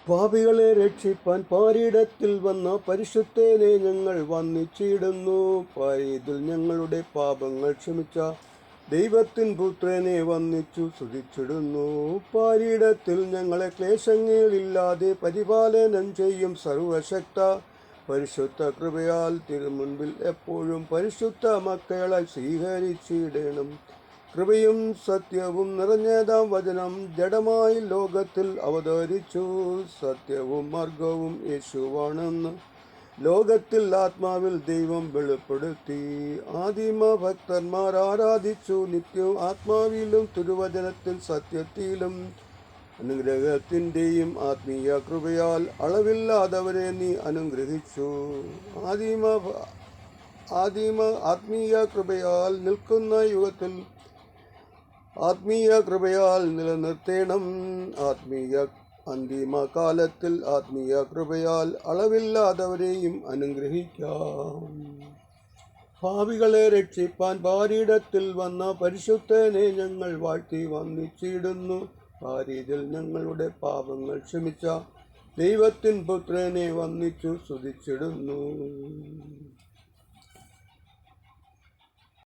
പാപികളെ രക്ഷിപ്പാൻ പാരിടത്തിൽ വന്ന പരിശുദ്ധനെ ഞങ്ങൾ വന്ദിച്ചിടുന്നു. പാരിതിൽ ഞങ്ങളുടെ പാപങ്ങൾ ക്ഷമിച്ച ദൈവത്തിൻ പുത്രനെ വന്ദിച്ചു സ്തുതിച്ചിടുന്നു. പാരിടത്തിൽ ഞങ്ങളെ ക്ലേശങ്ങളില്ലാതെ പരിപാലനം ചെയ്യും സർവശക്ത പരിശുദ്ധ കൃപയാൽ തിരുമുൻപിൽ എപ്പോഴും പരിശുദ്ധ മക്കളെ സ്വീകരിച്ചിടണം. കൃപയും സത്യവും നിറഞ്ഞതാം വചനം ജഡമായി ലോകത്തിൽ അവതരിച്ചു. സത്യവും മാർഗവും യേശുവാണെന്ന് ലോകത്തിൽ ആത്മാവിൽ ദൈവം വെളിപ്പെടുത്തി. ആദിമ ഭക്തന്മാർ ആരാധിച്ചു നിത്യവും ആത്മാവിലും തിരുവചനത്തിൽ സത്യത്തിലും. അനുഗ്രഹത്തിൻ്റെയും ആത്മീയ കൃപയാൽ അളവില്ലാതവരെ നീ അനുഗ്രഹിച്ചു. ആത്മീയ കൃപയാൽ നിൽക്കുന്ന യുഗത്തിൽ ആത്മീയ കൃപയാൽ നിലനിർത്തേണം. അന്തിമ കാലത്തിൽ ആത്മീയ കൃപയാൽ അളവില്ലാതവരെയും അനുഗ്രഹിക്കാം. പാപികളെ രക്ഷിപ്പാൻ പാരിടത്തിൽ വന്ന പരിശുദ്ധനെ ഞങ്ങൾ വാഴ്ത്തി വന്ദിച്ചിടുന്നു. പാരിതിൽ ഞങ്ങളുടെ പാപങ്ങൾ ക്ഷമിച്ച ദൈവത്തിൻ പുത്രനെ വന്ദിച്ചു സ്തുതിച്ചിടുന്നു.